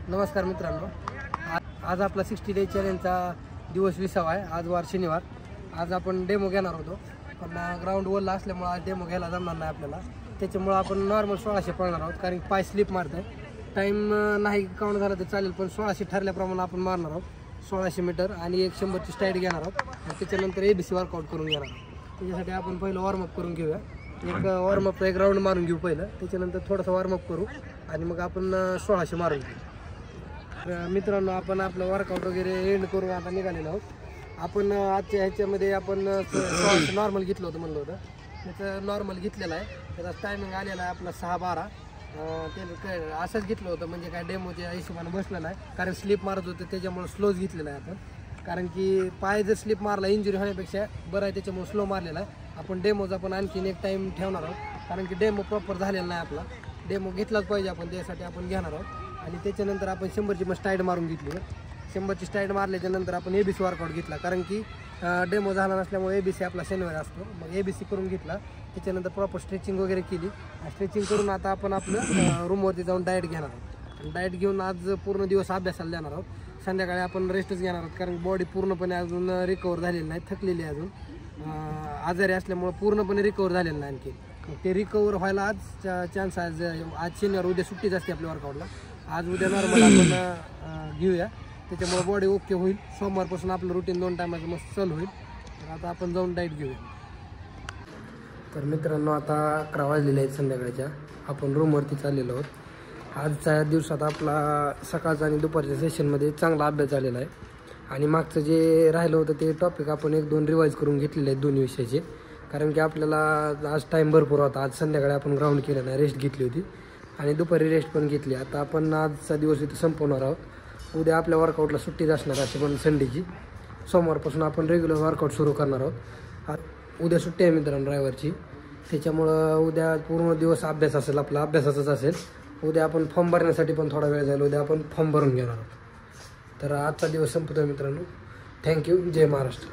नमस्कार मित्रांनो, आज आपला 60 डे चॅलेंजचा दिवस 20वा आहे। आज वार शनिवार। आज आपण डेमो घेणार होतो, पण ग्राउंड ओला असल्यामुळे आज डेमो घ्यायला जमणार नाही आपल्याला। त्याच्यामुळे आपण नॉर्मल 1600 पळणार आहोत, कारण पाय स्लिप मारते। टाईम नाही काउंट झाला तर चालेल, पण 1600 ठरल्याप्रमाणे आपण मारणार आहोत। 1600 मीटर आणि एक 100ची स्टाईड घेणार आहोत आणि त्याच्यानंतर ABC वर्कआउट करून घेणार आहोत। त्याच्यासाठी आपण पहिलं वॉर्मअप करून घेऊया। एक वॉर्मअपचा एक राऊंड मारून घेऊ पहिलं, त्याच्यानंतर थोडासा वॉर्मअप करू आणि मग आपण 1600 मारून घेऊ। मित्रांनो, आपण आपलं वर्कआउट वगैरे एंड करून आता निघालेलो आहोत। आपण आजच्या ह्याच्यामध्ये आपण नॉर्मल घेतलं होतं म्हणलं होतं, त्याचं नॉर्मल घेतलेलं आहे। त्याचा टायमिंग आलेला आहे आपला 6:12। ते असंच घेतलं होतं, म्हणजे काय डेमोच्या हिशोबाने बसलं नाही, कारण स्लिप मारत होतं त्याच्यामुळे स्लोच घेतलेला आहे आपण। कारण की पाय जर स्लिप मारला इंजुरी होण्यापेक्षा बरं आहे, त्याच्यामुळे स्लो मारलेला आहे आपण। डेमोचा पण आणखीन एक टाईम ठेवणार आहोत, कारण की डेमो प्रॉपर झालेला नाही आपला। डेमो घेतलाच पाहिजे आपण, त्यासाठी आपण घेणार आहोत। आणि त्याच्यानंतर आपण 100ची मग स्टाईड मारून घेतली। 100ची स्टाईड मारल्याच्यानंतर आपण ABC वर्कआउट घेतला, कारण की डेमो झाला नसल्यामुळे ABC आपला शनिवारी असतो। मग ABC करून घेतला, त्याच्यानंतर प्रॉपर स्ट्रेचिंग वगैरे केली। स्ट्रेचिंग करून आता आपण आपलं रूमवरती जाऊन डाएट घेणार आहोत। आणि डाएट घेऊन आज पूर्ण दिवस अभ्यासाला देणार आहोत। संध्याकाळी आपण रेस्टच घेणार आहोत, कारण बॉडी पूर्णपणे अजून रिकवर झालेली नाही, थकलेली आहे अजून। आजारी असल्यामुळे पूर्णपणे रिकवर झालेलं नाही आणखी। ते रिकवर व्हायला आज चान्स आहे। आज शनिवार, उद्या सुट्टीच असते आपल्या वर्कआउटला। आज उद्या नॉर्मल आपण घेऊया, त्याच्यामुळे बॉडी ओके होईल। सोमवारपासून आपलं रुटीन 2 टायमाचं मस्त चालू होईल। तर आता आपण जाऊन डाएट घेऊया। तर मित्रांनो, आता 11 वाजलेले आहेत संध्याकाळच्या। आपण रूमवरती चाललेलो आहोत। आजच्या दिवसात आपला सकाळचा आणि दुपारच्या सेशनमध्ये चांगला अभ्यास झालेला आहे। आणि मागचं जे राहिलं होतं ते टॉपिक आपण 1-2 रिवाईज करून घेतलेले आहेत दोन्ही विषयाचे, कारण की आपल्याला आज टाईम भरपूर होता। आज संध्याकाळी आपण ग्राउंड केलं नाही, रेस्ट घेतली होती आणि दुपारी रेस्ट पण घेतली। आता आपण आजचा दिवस इथं संपवणार आहोत। उद्या आपल्या वर्कआउटला सुट्टीच असणार अशी, पण संडेची। सोमवारपासून आपण रेग्युलर वर्कआउट सुरू करणार आहोत। उद्या सुट्टी आहे मित्रांनो ड्रायव्हरची, त्याच्यामुळं उद्या पूर्ण दिवस अभ्यास असेल, आपला अभ्यासाचाच असेल। उद्या आपण फॉर्म भरण्यासाठी पण थोडा वेळ जाईल, उद्या आपण फॉर्म भरून घेणार आहोत। तर आजचा दिवस संपतोय मित्रांनो। थँक्यू। जय महाराष्ट्र।